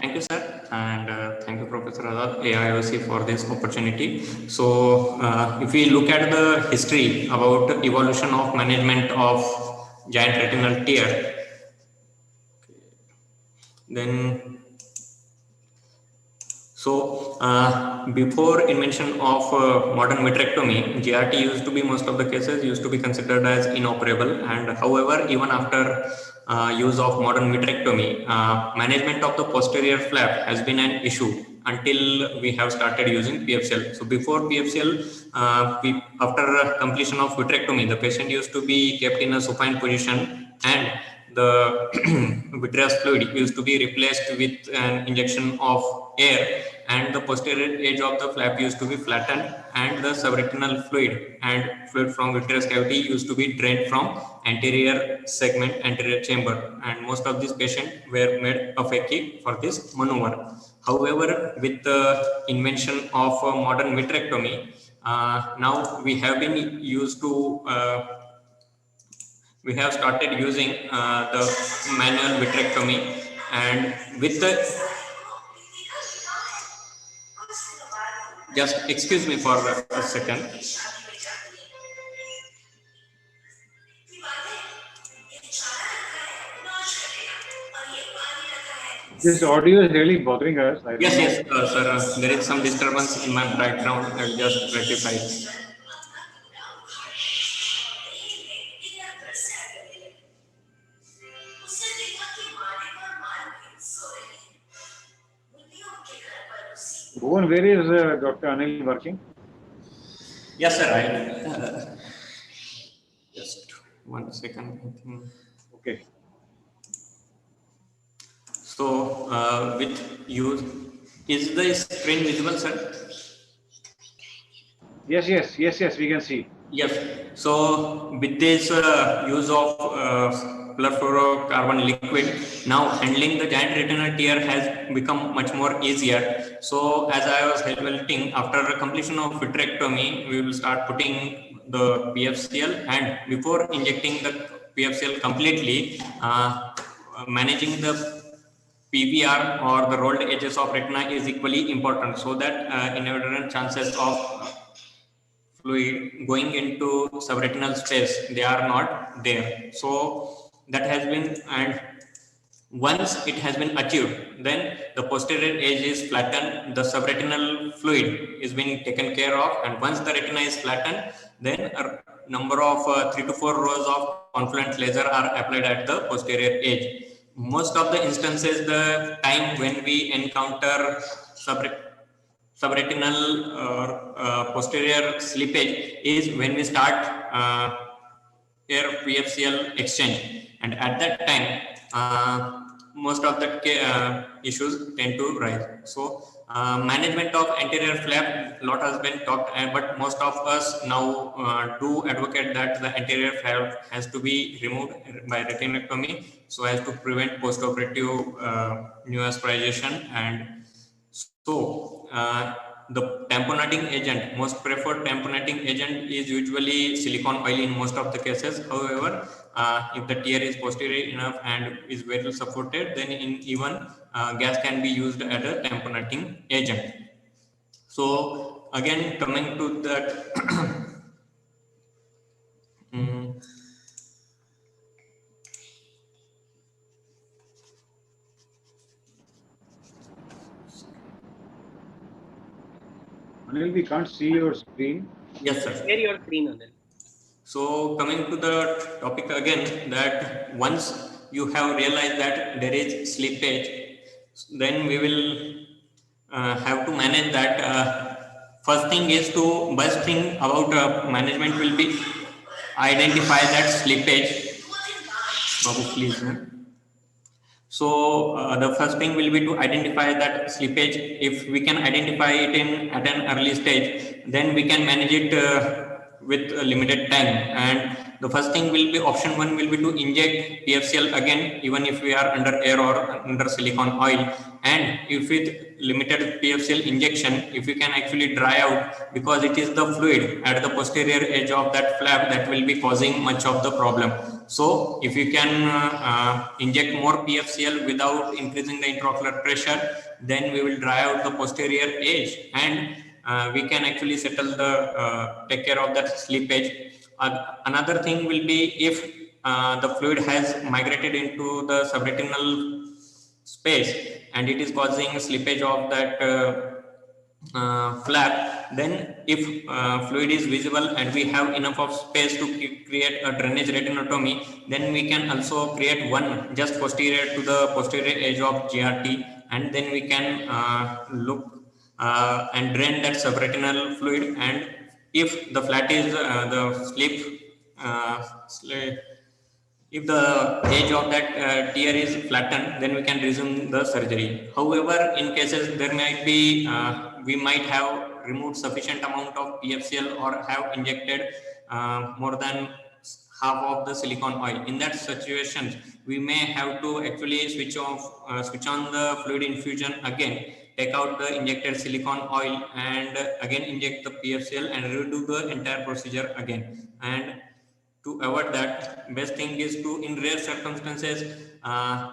Thank you, sir, and thank you, Professor Azad, AIOC, for this opportunity. So, if we look at the history about evolution of management of giant retinal tear, then before invention of modern vitrectomy, GRT used to be most of the cases used to be considered as inoperable, and however, even after use of modern vitrectomy, management of the posterior flap has been an issue until we have started using PFCL. So before PFCL, after completion of vitrectomy, the patient used to be kept in a supine position, and the vitreous fluid used to be replaced with an injection of air, and the posterior edge of the flap used to be flattened, and the subretinal fluid and fluid from vitreous cavity used to be drained from anterior segment, anterior chamber, and most of these patients were made aphakic for this maneuver. However, with the invention of modern vitrectomy, now we have been used to we have started using the manual vitrectomy, and with the just excuse me for a second. This audio is really bothering us. Yes, sir. There is some disturbance in my background. I'll just rectify it. Bhuvan, where is Dr. Anil working? Yes, sir. Just 1 second. I think. Okay. So, with you, is the screen visible, sir? Yes, we can see. Yes. So, with this use of perfluorocarbon liquid, now handling the giant retinal tear has become much more easier. So, as I was highlighting, after completion of vitrectomy, we will start putting the PFCL, and before injecting the PFCL completely, managing the PVR or the rolled edges of retina is equally important, so that inadvertent chances of fluid going into subretinal space, they are not there. So that has been, and once it has been achieved, then the posterior edge is flattened, the subretinal fluid is being taken care of, and once the retina is flattened, then a number of 3 to 4 rows of confluent laser are applied at the posterior edge. Most of the instances, the time when we encounter subretinal or posterior slippage is when we start air PFCL exchange, and at that time most of the issues tend to rise. So management of anterior flap, lot has been talked, but most of us now do advocate that the anterior flap has to be removed by retinectomy so as to prevent postoperative neoaspiration. And so the tamponading agent, most preferred tamponading agent is usually silicone oil in most of the cases. However, if the tear is posterior enough and is well supported, then in even gas can be used as a tamponading agent. So again, coming to that Anil, we can't see your screen. Yes, sir. Share your screen, Anil. So coming to the topic again, that once you have realized that there is slippage, then we will have to manage that. First thing is to, best thing about management will be identify that slippage. Babu, please. So the first thing will be to identify that slippage. If we can identify it at an early stage, then we can manage it with a limited time. And the first thing will be, option one will be to inject PFCL again, even if we are under air or under silicone oil. And if with limited PFCL injection, if we can actually dry out, because it is the fluid at the posterior edge of that flap that will be causing much of the problem. So if you can inject more PFCL without increasing the intraocular pressure, then we will dry out the posterior edge, and we can actually settle the take care of that slippage. Another thing will be if the fluid has migrated into the subretinal space and it is causing slippage of that flap. Then if fluid is visible and we have enough of space to create a drainage retinotomy, then we can also create one just posterior to the posterior edge of GRT, and then we can look and drain that subretinal fluid. And if the flat is the slip if the edge of that tear is flattened, then we can resume the surgery. However, in cases there might be, we might have removed sufficient amount of PFCL or have injected more than half of the silicone oil. In that situation, we may have to actually switch on the fluid infusion again, take out the injected silicone oil, and again inject the PFCL and redo the entire procedure again. And to avoid that, best thing is to, in rare circumstances,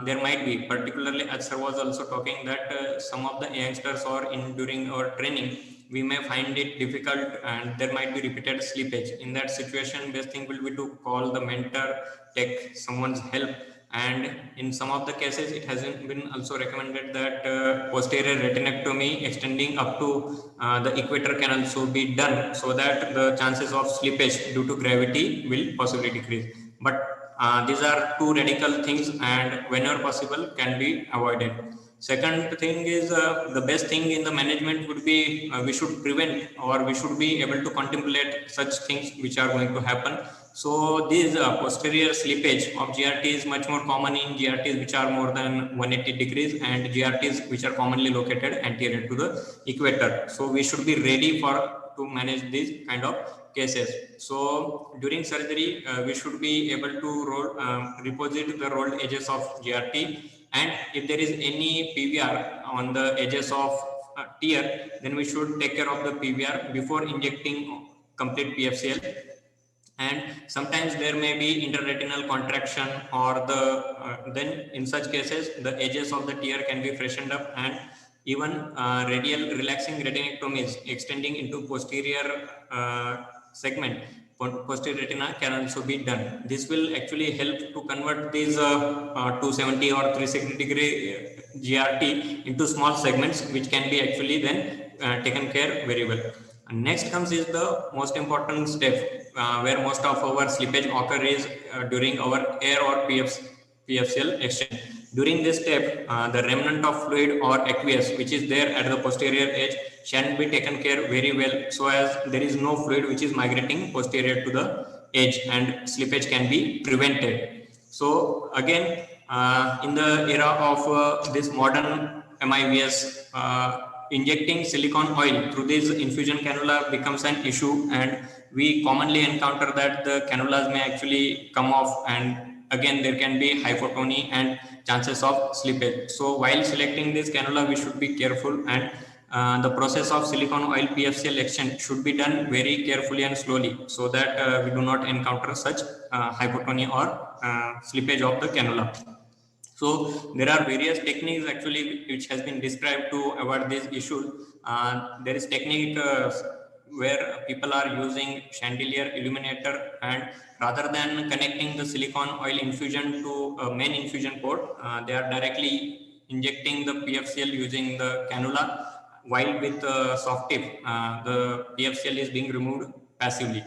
there might be, particularly as sir was also talking, that some of the youngsters or during our training, we may find it difficult and there might be repeated slippage. In that situation, best thing will be to call the mentor, take someone's help. And in some of the cases, it has been also recommended that posterior retinectomy extending up to the equator can also be done, so that the chances of slippage due to gravity will possibly decrease. But these are two radical things, and whenever possible can be avoided. Second thing is the best thing in the management would be we should prevent, or we should be able to contemplate such things which are going to happen. So this posterior slippage of GRT is much more common in GRTs which are more than 180 degrees and GRTs which are commonly located anterior to the equator. So we should be ready to manage these kind of cases. So during surgery, we should be able to reposit the rolled edges of GRT, and if there is any PVR on the edges of tear, then we should take care of the PVR before injecting complete PFCL. And sometimes there may be interretinal contraction, or then in such cases the edges of the tear can be freshened up, and even radial relaxing retinectomies extending into posterior segment, posterior retina, can also be done. This will actually help to convert these 270 or 360 degree GRT into small segments, which can be actually then taken care very well. And next comes is the most important step, where most of our slippage occur is during our air or PFCL exchange. During this step, the remnant of fluid or aqueous which is there at the posterior edge shall be taken care very well, so as there is no fluid which is migrating posterior to the edge, and slippage can be prevented. So again, in the era of this modern MIVS, injecting silicone oil through this infusion cannula becomes an issue, and we commonly encounter that the cannulas may actually come off, and again there can be hypotony and chances of slippage. So while selecting this cannula, we should be careful, and the process of silicone oil PFCL exchange should be done very carefully and slowly, so that we do not encounter such hypotony or slippage of the cannula. So there are various techniques actually which has been described to avoid these issues. There is technique where people are using chandelier illuminator, and rather than connecting the silicone oil infusion to a main infusion port, they are directly injecting the PFCL using the cannula, while with soft tip, the PFCL is being removed passively.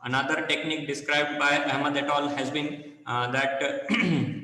Another technique described by Ahmad et al. Has been that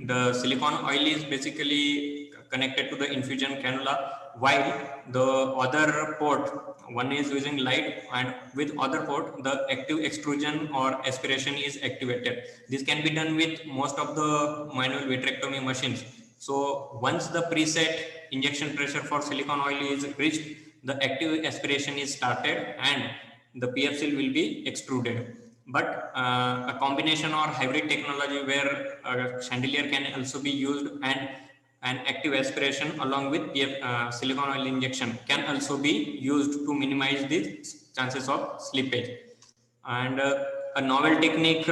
the silicone oil is basically connected to the infusion cannula, while the other port, one is using light, and with other port, the active extrusion or aspiration is activated. This can be done with most of the manual vitrectomy machines. So once the preset injection pressure for silicone oil is reached, the active aspiration is started and the PFCL will be extruded. But a combination or hybrid technology where chandelier can also be used, and an active aspiration along with silicone oil injection can also be used to minimize the chances of slippage. And a novel technique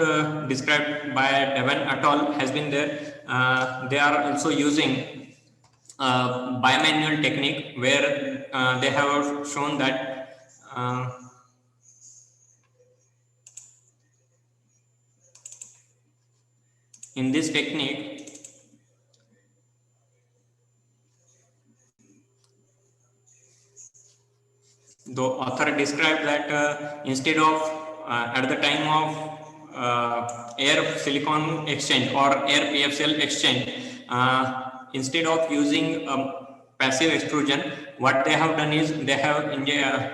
described by Devan et al. Has been there. They are also using bimanual technique where they have shown that in this technique the author described that instead of at the time of air silicon exchange or air PFCl exchange, instead of using passive extrusion, what they have done is they have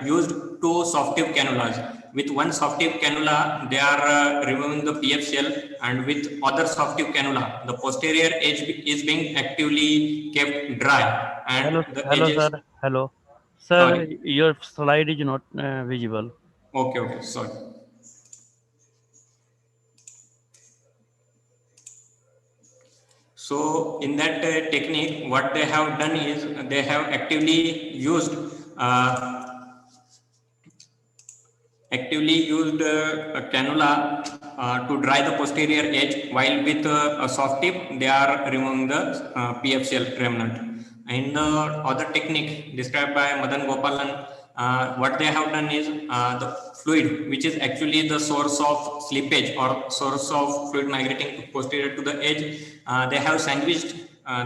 used two soft tube cannulas. With one soft tube cannula, they are removing the PFCl, and with other soft tube cannula, the posterior edge is being actively kept dry, and the Hello, edges. sir. Hello, sir. Sorry. Your slide is not visible. Okay, sorry. So in that technique, what they have done is they have actively used a cannula to dry the posterior edge, while with a soft tip they are removing the PFCl remnant. In the other technique described by Madan Gopalan, what they have done is the fluid, which is actually the source of slippage or source of fluid migrating posterior to the edge, they have sandwiched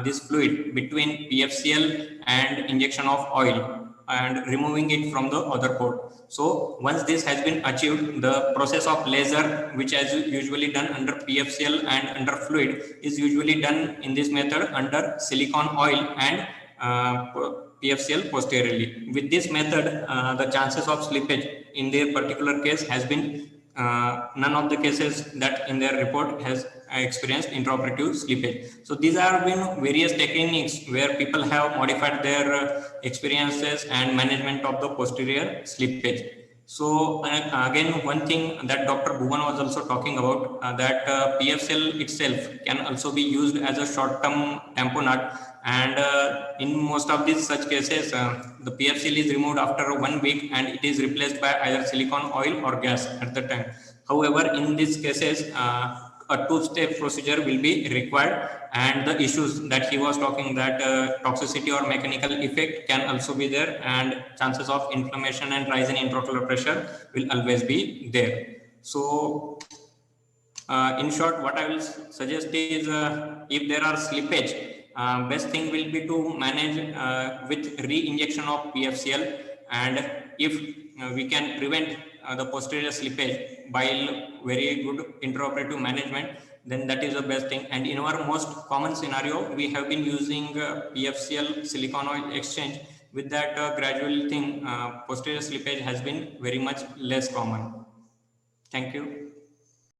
this fluid between PFCl and injection of oil and removing it from the other port. So once this has been achieved, the process of laser, which is usually done under PFCl and under fluid, is usually done in this method under silicon oil and PFCl posteriorly. With this method, the chances of slippage in their particular case has been none of the cases that in their report has experienced intraoperative slippage. So these have been various techniques where people have modified their experiences and management of the posterior slippage. So again, one thing that Dr. Bhuvan was also talking about, that PFCl itself can also be used as a short-term tamponade, and in most of these such cases, the PFCl is removed after 1 week and it is replaced by either silicone oil or gas at the time. However, in these cases, a two-step procedure will be required, and the issues that he was talking, that toxicity or mechanical effect can also be there, and chances of inflammation and rise in intraocular pressure will always be there. So in short, what I will suggest is if there are slippage, best thing will be to manage with re-injection of PFCl, and if we can prevent the posterior slippage by very good intraoperative management, then that is the best thing. And in our most common scenario, we have been using PFCl silicone oil exchange. With that gradual thing, posterior slippage has been very much less common. Thank you.